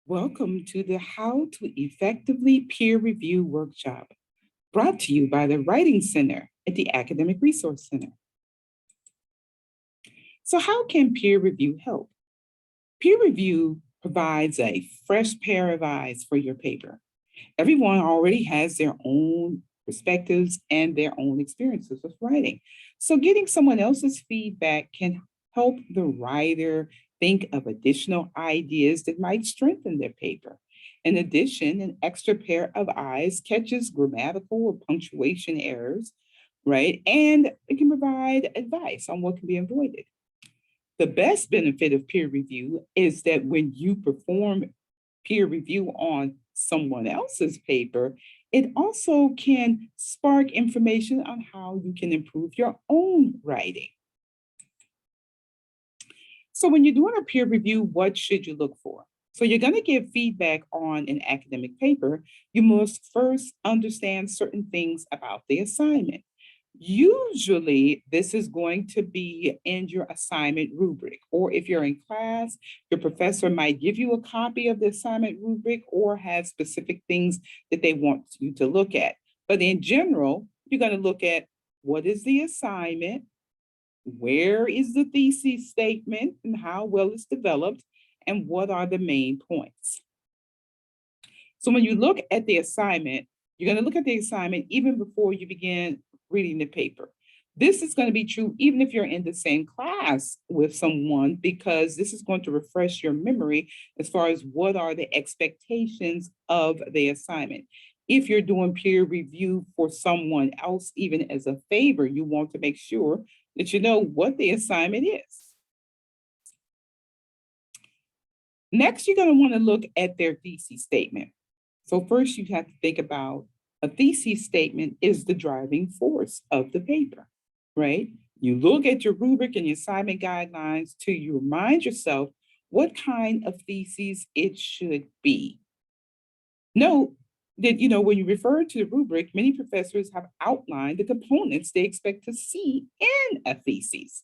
Welcome to the How to Effectively Peer Review workshop, brought to you by the Writing Center at the Academic Resource Center. So, how can peer review help? Peer review provides a fresh pair of eyes for your paper. Everyone already has their own perspectives and their own experiences with writing. So, getting someone else's feedback can help the writer think of additional ideas that might strengthen their paper. In addition, an extra pair of eyes catches grammatical or punctuation errors, right? And it can provide advice on what can be avoided. The best benefit of peer review is that when you perform peer review on someone else's paper, it also can spark information on how you can improve your own writing. So when you're doing a peer review, what should you look for? So you're going to give feedback on an academic paper. You must first understand certain things about the assignment. Usually, this is going to be in your assignment rubric, or if you're in class, your professor might give you a copy of the assignment rubric or have specific things that they want you to look at. But in general, you're going to look at what is the assignment, where is the thesis statement and how well it's developed, and what are the main points. So when you look at the assignment, you're going to look at the assignment even before you begin reading the paper. This is going to be true even if you're in the same class with someone, because this is going to refresh your memory as far as what are the expectations of the assignment. If you're doing peer review for someone else, even as a favor, you want to make sure that you know what the assignment is. Next, you're going to want to look at their thesis statement. So first you have to think about a thesis statement is the driving force of the paper, right? You look at your rubric and your assignment guidelines to you remind yourself what kind of thesis it should be. Note that, when you refer to the rubric, many professors have outlined the components they expect to see in a thesis,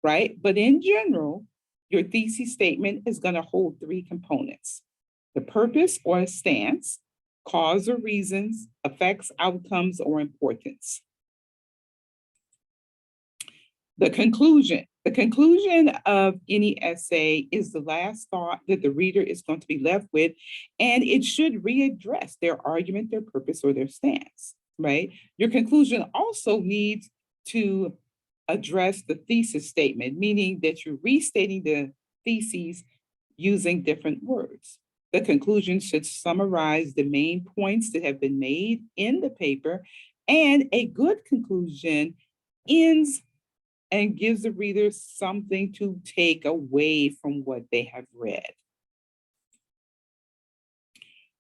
right? But in general, your thesis statement is going to hold three components: the purpose or stance, cause or reasons, effects, outcomes, or importance. The conclusion. The conclusion of any essay is the last thought that the reader is going to be left with, and it should readdress their argument, their purpose, or their stance, right? Your conclusion also needs to address the thesis statement, meaning that you're restating the theses using different words. The conclusion should summarize the main points that have been made in the paper, and a good conclusion ends and gives the reader something to take away from what they have read.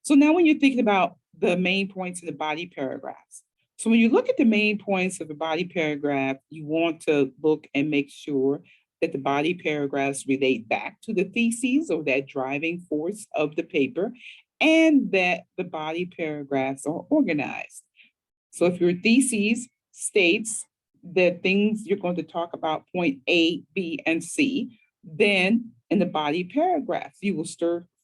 So now when you're thinking about the main points in the body paragraphs, so when you look at the main points of the body paragraph, you want to look and make sure that the body paragraphs relate back to the theses or that driving force of the paper, and that the body paragraphs are organized. So if your thesis states the things you're going to talk about, point A, B, and C, then in the body paragraphs, you will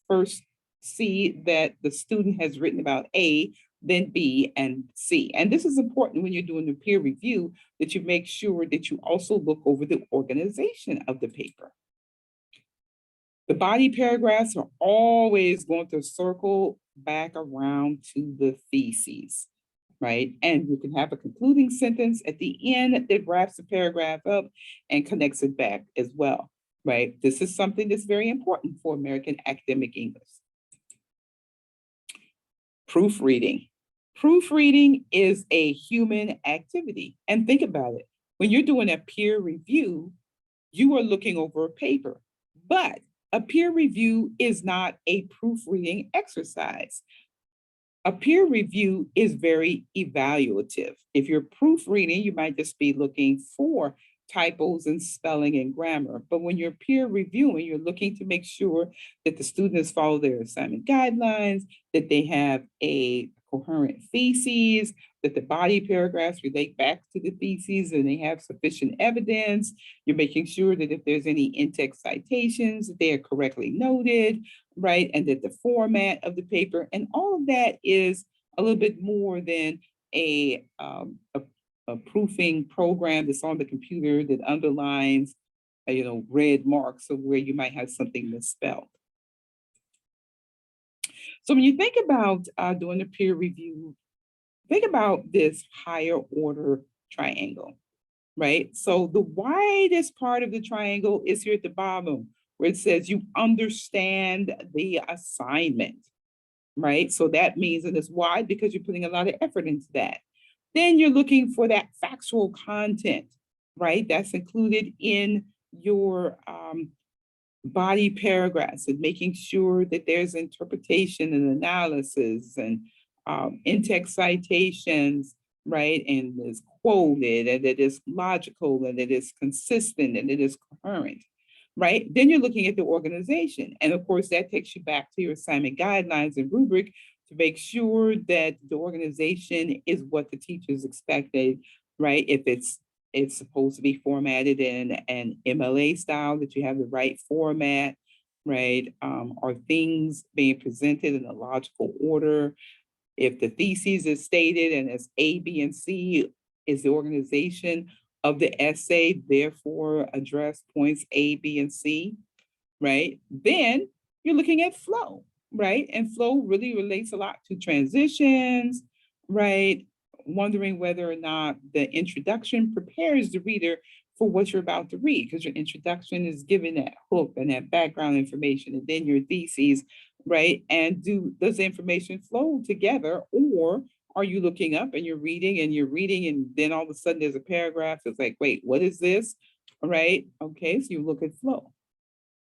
first see that the student has written about A, then B, and C. And this is important when you're doing the peer review, that you make sure that you also look over the organization of the paper. The body paragraphs are always going to circle back around to the theses, right? And you can have a concluding sentence at the end that wraps the paragraph up and connects it back as well, right? This is something that's very important for American academic English. Proofreading. Proofreading is a human activity. And think about it. When you're doing a peer review, you are looking over a paper, but a peer review is not a proofreading exercise. A peer review is very evaluative. If you're proofreading, you might just be looking for typos and spelling and grammar. But when you're peer reviewing, you're looking to make sure that the students follow their assignment guidelines, that they have a coherent theses, that the body paragraphs relate back to the theses and they have sufficient evidence. You're making sure that if there's any in-text citations, that they are correctly noted, right? And that the format of the paper and all of that is a little bit more than a proofing program that's on the computer that underlines, red marks of where you might have something misspelled. So when you think about doing a peer review, think about this higher order triangle, right? So the widest part of the triangle is here at the bottom where it says you understand the assignment, right? So that means that it's wide because you're putting a lot of effort into that. Then you're looking for that factual content, right? That's included in your body paragraphs and making sure that there's interpretation and analysis and in-text citations, right? And is quoted and it is logical and it is consistent and it is coherent, right? Then you're looking at the organization. And of course, that takes you back to your assignment guidelines and rubric to make sure that the organization is what the teachers expected, right? If it's supposed to be formatted in an MLA style, that you have the right format, right? Are things being presented in a logical order? If the thesis is stated and it's A, B, and C, is the organization of the essay therefore address points A, B, and C, right? Then you're looking at flow, right? And flow really relates a lot to transitions, right? Wondering whether or not the introduction prepares the reader for what you're about to read, because your introduction is giving that hook and that background information, and then your theses, right? And does the information flow together, or are you looking up and you're reading and then all of a sudden there's a paragraph that's like, wait, what is this? All right, okay, so you look at flow.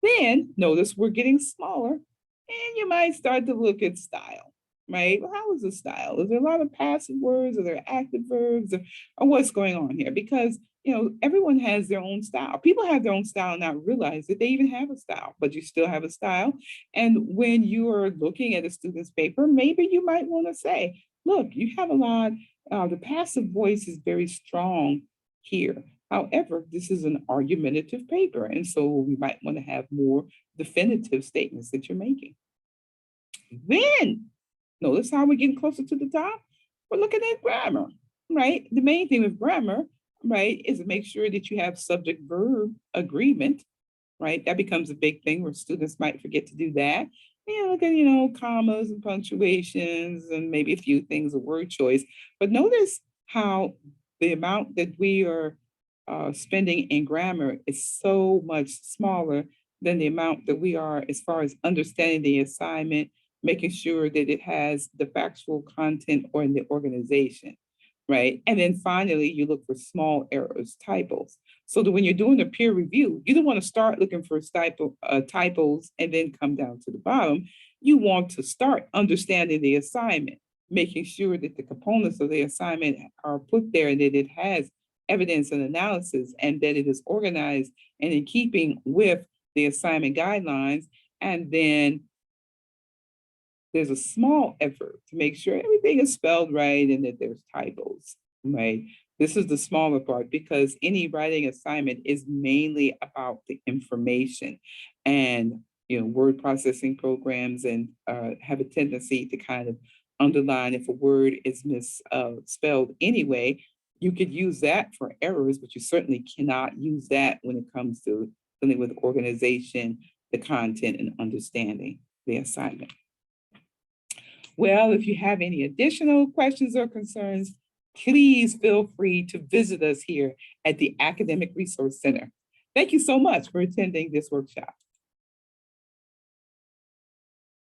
Then notice we're getting smaller and you might start to look at style, right? Well, how is the style? Is there a lot of passive words? Are there active verbs? Or what's going on here? Because, everyone has their own style. People have their own style and not realize that they even have a style, but you still have a style. And when you are looking at a student's paper, maybe you might want to say, look, you have a lot, the passive voice is very strong here. However, this is an argumentative paper, and so we might want to have more definitive statements that you're making. Then, notice how we're getting closer to the top? We're looking at grammar, right? The main thing with grammar, right, is to make sure that you have subject-verb agreement, right? That becomes a big thing where students might forget to do that. Look at, commas and punctuations and maybe a few things of word choice. But notice how the amount that we are spending in grammar is so much smaller than the amount that we are as far as understanding the assignment, making sure that it has the factual content or in the organization, right? And then finally, you look for small errors, typos. So that when you're doing a peer review, you don't want to start looking for typos and then come down to the bottom. You want to start understanding the assignment, making sure that the components of the assignment are put there and that it has evidence and analysis and that it is organized and in keeping with the assignment guidelines. And then there's a small effort to make sure everything is spelled right and that there's typos, right? This is the smaller part because any writing assignment is mainly about the information, and word processing programs and have a tendency to kind of underline if a word is misspelled anyway. You could use that for errors, but you certainly cannot use that when it comes to dealing with organization, the content, and understanding the assignment. Well, if you have any additional questions or concerns, please feel free to visit us here at the Academic Resource Center. Thank you so much for attending this workshop.